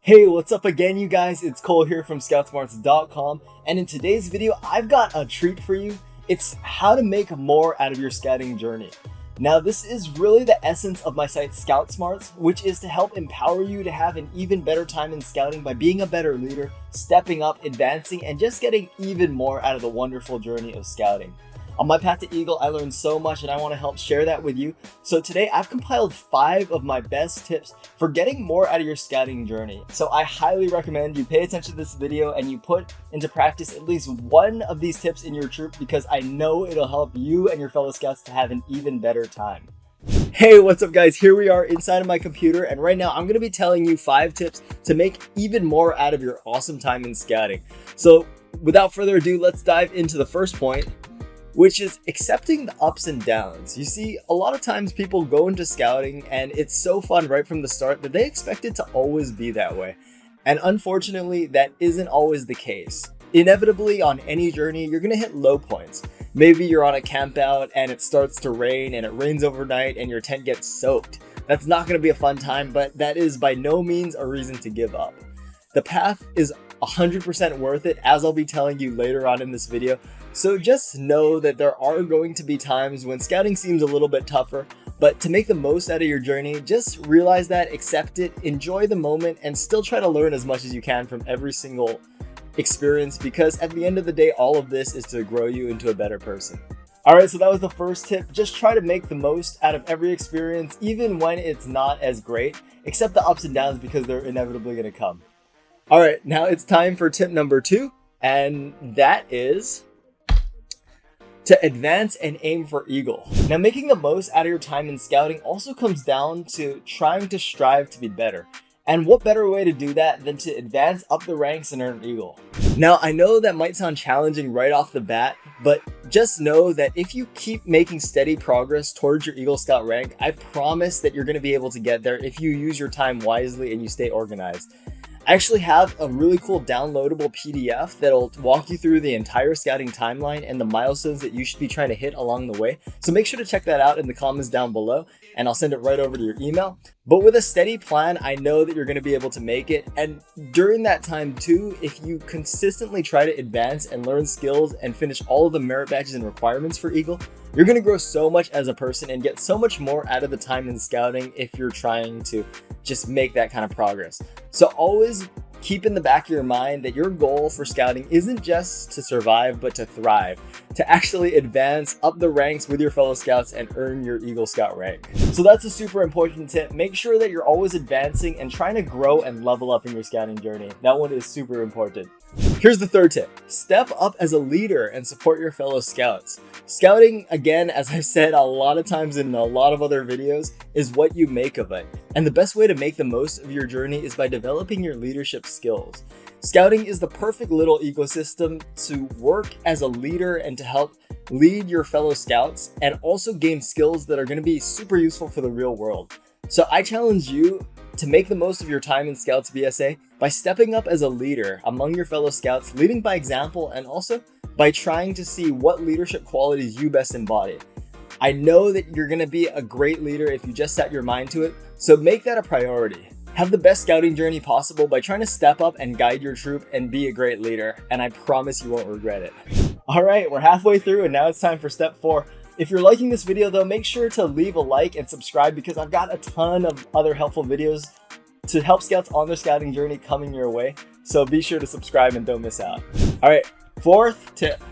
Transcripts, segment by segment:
Hey, what's up again, you guys? It's Cole here from ScoutsBSA.com, and in today's video, I've got a treat for you. It's how to make more out of your scouting journey. Now, this is really the essence of my site Scout Smarts, which is to help empower you to have an even better time in scouting by being a better leader, stepping up, advancing, and just getting even more out of the wonderful journey of scouting. On my path to Eagle, I learned so much and I want to help share that with you. So today I've compiled 5 of my best tips for getting more out of your scouting journey. So I highly recommend you pay attention to this video and you put into practice at least one of these tips in your troop, because I know it'll help you and your fellow scouts to have an even better time. Hey, what's up guys? Here we are inside of my computer, and right now I'm going to be telling you 5 tips to make even more out of your awesome time in scouting. So without further ado, let's dive into the first point, which is accepting the ups and downs. You see, a lot of times people go into scouting and it's so fun right from the start that they expect it to always be that way. And unfortunately, that isn't always the case. Inevitably, on any journey, you're gonna hit low points. Maybe you're on a camp out and it starts to rain and it rains overnight and your tent gets soaked. That's not gonna be a fun time, but that is by no means a reason to give up. The path is 100% worth it, as I'll be telling you later on in this video. So just know that there are going to be times when scouting seems a little bit tougher, but to make the most out of your journey, just realize that, accept it, enjoy the moment, and still try to learn as much as you can from every single experience, because at the end of the day, all of this is to grow you into a better person. Alright, so that was the first tip. Just try to make the most out of every experience, even when it's not as great. Accept the ups and downs because they're inevitably going to come. Alright, now it's time for tip number 2, and that is to advance and aim for Eagle. Now, making the most out of your time in scouting also comes down to trying to strive to be better. And what better way to do that than to advance up the ranks and earn Eagle? Now, I know that might sound challenging right off the bat, but just know that if you keep making steady progress towards your Eagle Scout rank, I promise that you're going to be able to get there if you use your time wisely and you stay organized. I actually have a really cool downloadable PDF that'll walk you through the entire scouting timeline and the milestones that you should be trying to hit along the way. So make sure to check that out in the comments down below, and I'll send it right over to your email. But with a steady plan, I know that you're going to be able to make it. And during that time too, if you consistently try to advance and learn skills and finish all of the merit badges and requirements for Eagle, you're going to grow so much as a person and get so much more out of the time in scouting if you're trying to just make that kind of progress. So always keep in the back of your mind that your goal for scouting isn't just to survive, but to thrive, to actually advance up the ranks with your fellow scouts and earn your Eagle Scout rank. So that's a super important tip. Make sure that you're always advancing and trying to grow and level up in your scouting journey. That one is super important. Here's the third tip. Step up as a leader and support your fellow scouts. Scouting, again, as I've said a lot of times in a lot of other videos, is what you make of it. And the best way to make the most of your journey is by developing your leadership skills. Scouting is the perfect little ecosystem to work as a leader and to help lead your fellow scouts and also gain skills that are going to be super useful for the real world. So I challenge you to make the most of your time in Scouts BSA by stepping up as a leader among your fellow scouts, leading by example, and also by trying to see what leadership qualities you best embody. I know that you're going to be a great leader if you just set your mind to it, so make that a priority. Have the best scouting journey possible by trying to step up and guide your troop and be a great leader, and I promise you won't regret it. Alright, we're halfway through and now it's time for step 4. If you're liking this video though, make sure to leave a like and subscribe, because I've got a ton of other helpful videos to help scouts on their scouting journey coming your way. So be sure to subscribe and don't miss out. Alright, 4th tip.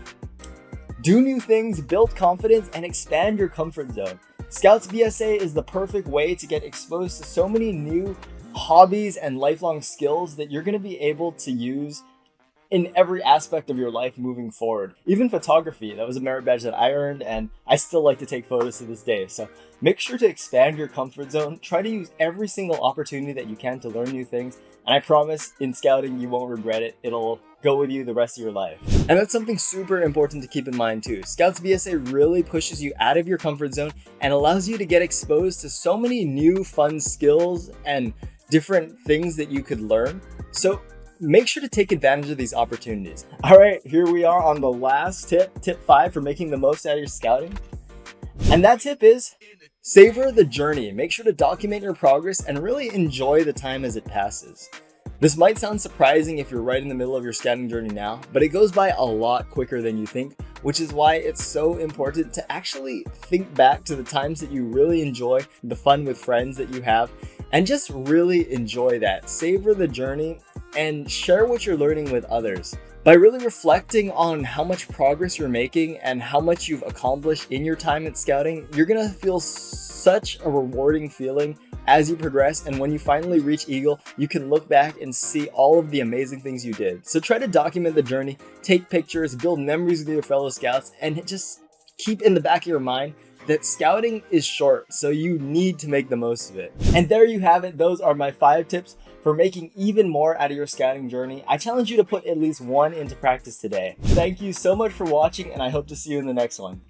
Do new things, build confidence, and expand your comfort zone. Scouts BSA is the perfect way to get exposed to so many new hobbies and lifelong skills that you're going to be able to use in every aspect of your life moving forward. Even photography, that was a merit badge that I earned, and I still like to take photos to this day. So make sure to expand your comfort zone. Try to use every single opportunity that you can to learn new things. And I promise in scouting, you won't regret it. It'll go with you the rest of your life. And that's something super important to keep in mind too. Scouts BSA really pushes you out of your comfort zone and allows you to get exposed to so many new fun skills and different things that you could learn. So make sure to take advantage of these opportunities. All right, here we are on the last tip, tip 5 for making the most out of your scouting. And that tip is savor the journey. Make sure to document your progress and really enjoy the time as it passes. This might sound surprising if you're right in the middle of your scouting journey now, but it goes by a lot quicker than you think, which is why it's so important to actually think back to the times that you really enjoy, the fun with friends that you have, and just really enjoy that. Savor the journey and share what you're learning with others. By really reflecting on how much progress you're making and how much you've accomplished in your time at scouting, you're gonna feel such a rewarding feeling as you progress, and when you finally reach Eagle, you can look back and see all of the amazing things you did. So try to document the journey, take pictures, build memories with your fellow scouts, and just keep in the back of your mind that scouting is short, so you need to make the most of it. And there you have it. Those are my 5 tips for making even more out of your scouting journey. I challenge you to put at least one into practice today. Thank you so much for watching, and I hope to see you in the next one.